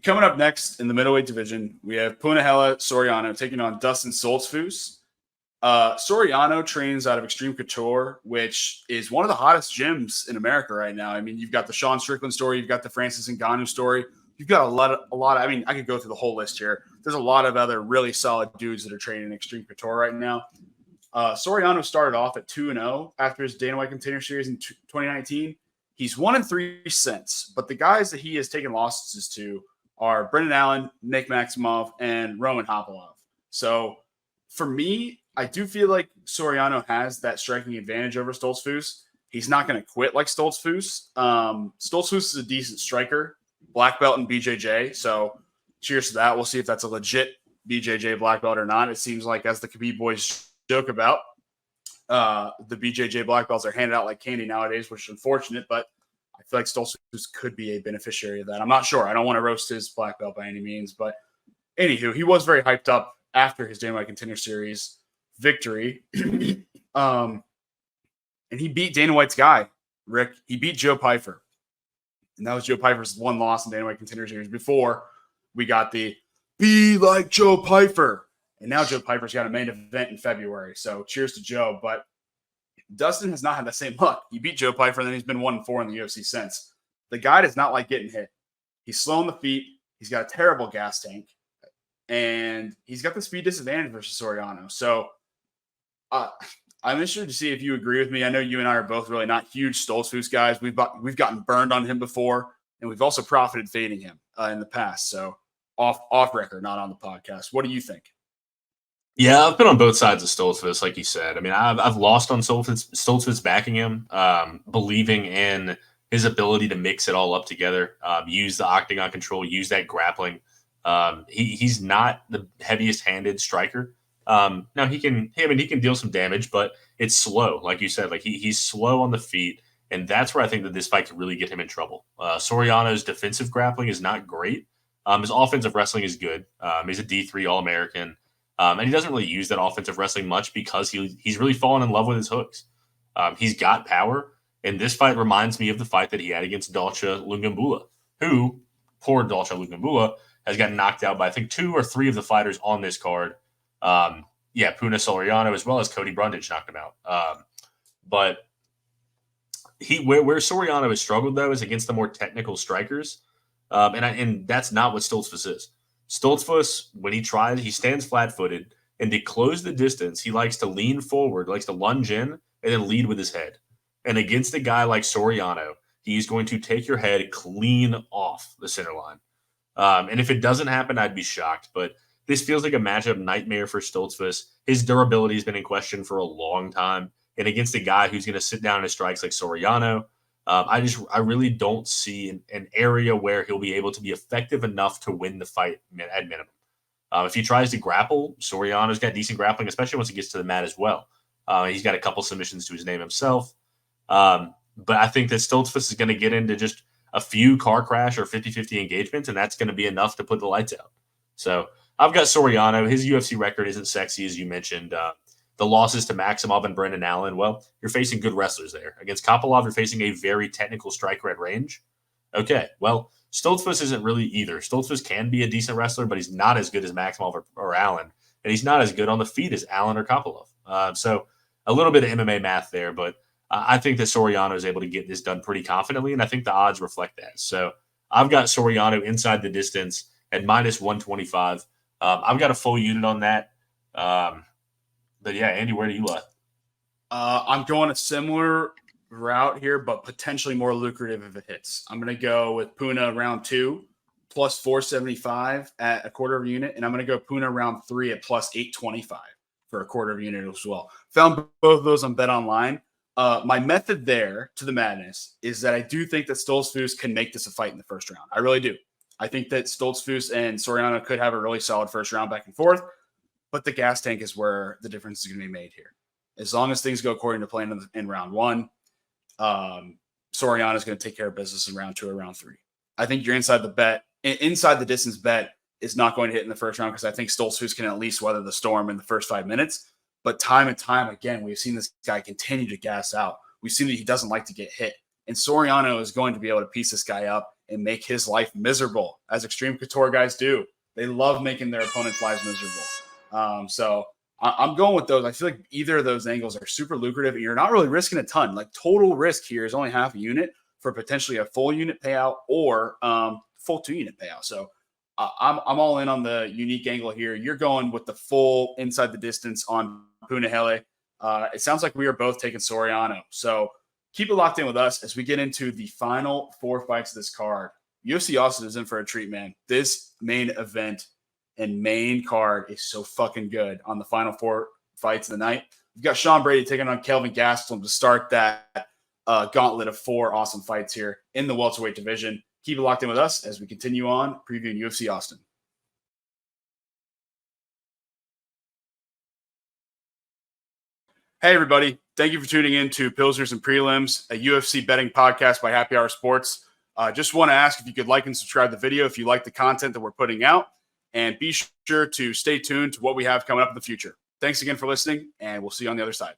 Coming up next in the middleweight division, we have Punahele Soriano taking on Dustin Stolzfus. Soriano trains out of Extreme Couture, which is one of the hottest gyms in America right now. I mean, you've got the Sean Strickland story, you've got the Francis Ngannou story. You've got a lot of, I mean, I could go through the whole list here. There's a lot of other really solid dudes that are training in Extreme Couture right now. Soriano started off at 2-0 after his Dana White Contender Series in 2019. He's 1-3 since, but the guys that he has taken losses to are Brendan Allen, Nick Maximov, and Roman Hopalov. So for me, I do feel like Soriano has that striking advantage over Stolzfus. He's not going to quit like Stolzfus. Stolzfus is a decent striker, black belt in BJJ. So cheers to that. We'll see if that's a legit BJJ black belt or not. It seems like, as the Khabib boys joke about, the BJJ black belts are handed out like candy nowadays, which is unfortunate, but I feel like Stolzfus could be a beneficiary of that. I'm not sure. I don't want to roast his black belt by any means, but anywho, he was very hyped up after his Dana White Contender Series victory. And he beat Dana White's guy, Rick. He beat Joe Pyfer. And that was Joe Pyfer's one loss in Dana White Contender Series before we got the be like Joe Pyfer. And now Joe Pyfer's got a main event in February. So cheers to Joe. But Dustin has not had the same luck. He beat Joe Pyfer, and then he's been 1-4 in the UFC since. The guy does not like getting hit. He's slow on the feet. He's got a terrible gas tank. And he's got the speed disadvantage versus Soriano. So I'm interested to see if you agree with me. I know you and I are both really not huge Stolzfus guys. We've gotten burned on him before, and we've also profited fading him in the past. So off record, not on the podcast. What do you think? Yeah, I've been on both sides of Stolzfus, like you said. I mean, I've lost on Stolzfus backing him, believing in his ability to mix it all up together, use the octagon control, use that grappling. He's not the heaviest-handed striker. Now he can deal some damage, but it's slow, like you said. Like he's slow on the feet, and that's where I think that this fight could really get him in trouble. Soriano's defensive grappling is not great. His offensive wrestling is good. He's a D3 All-American. And he doesn't really use that offensive wrestling much because he's really fallen in love with his hooks. He's got power, and this fight reminds me of the fight that he had against Dalcha Lungambula, who, poor Dalcha Lungambula, has gotten knocked out by, I think, 2 or 3 of the fighters on this card. Puna Soriano, as well as Cody Brundage, knocked him out. But where Soriano has struggled, though, is against the more technical strikers. And that's not what Stolzfus is. Stolzfus, when he tries, he stands flat-footed, and to close the distance, he likes to lean forward, likes to lunge in, and then lead with his head. And against a guy like Soriano, he's going to take your head clean off the center line. And if it doesn't happen, I'd be shocked. But this feels like a matchup nightmare for Stolzfus. His durability has been in question for a long time. And against a guy who's going to sit down his strikes like Soriano, I really don't see an area where he'll be able to be effective enough to win the fight at minimum. If he tries to grapple, Soriano's got decent grappling, especially once he gets to the mat as well. He's got a couple submissions to his name himself. But I think that Stolzfus is going to get into just a few car crash or 50-50 engagements, and that's going to be enough to put the lights out. So I've got Soriano. His UFC record isn't sexy, as you mentioned. The losses to Maximov and Brendan Allen, well, you're facing good wrestlers there. Against Kopylov, you're facing a very technical striker at range. Okay, well, Stolzfus isn't really either. Stolzfus can be a decent wrestler, but he's not as good as Maximov or Allen, and he's not as good on the feet as Allen or Kopylov. So a little bit of MMA math there, but I think that Soriano is able to get this done pretty confidently, and I think the odds reflect that. So I've got Soriano inside the distance at -125. I've got a full unit on that. But yeah, Andy, where do you lie? I'm going a similar route here, but potentially more lucrative if it hits. I'm going to go with Puna round 2 plus 475 at a quarter of a unit, and I'm going to go Puna round 3 at plus 825 for a quarter of a unit as well. Found both of those on Bet Online. My method there to the madness is that I do think that Stolzfus can make this a fight in the first round. I really do. I think that Stolzfus and Soriano could have a really solid first round back and forth. But the gas tank is where the difference is going to be made here. As long as things go according to plan in round 1, Soriano is going to take care of business in round 2 or round 3. I think you're inside the distance bet is not going to hit in the first round because I think Stolzfus can at least weather the storm in the first 5 minutes. But time and time again, we've seen this guy continue to gas out. We've seen that he doesn't like to get hit. And Soriano is going to be able to piece this guy up and make his life miserable, as Extreme Couture guys do. They love making their opponents' lives miserable. So I'm going with those. I feel like either of those angles are super lucrative, and you're not really risking a ton. Like total risk here is only half a unit for potentially a full unit payout or full 2-unit payout. So I'm all in on the unique angle here. You're going with the full inside the distance on Punahele. It sounds like we are both taking Soriano. So keep it locked in with us as we get into the final 4 fights of this card. UFC Austin is in for a treat, man. This main event and main card is so fucking good on the final 4 fights of the night. We've got Sean Brady taking on Kelvin Gastelum to start that gauntlet of 4 awesome fights here in the welterweight division. Keep it locked in with us as we continue on previewing UFC Austin. Hey, everybody. Thank you for tuning in to Pilsners and Prelims, a UFC betting podcast by Happy Hour Sports. Just want to ask if you could like and subscribe to the video if you like the content that we're putting out, and be sure to stay tuned to what we have coming up in the future. Thanks again for listening, and we'll see you on the other side.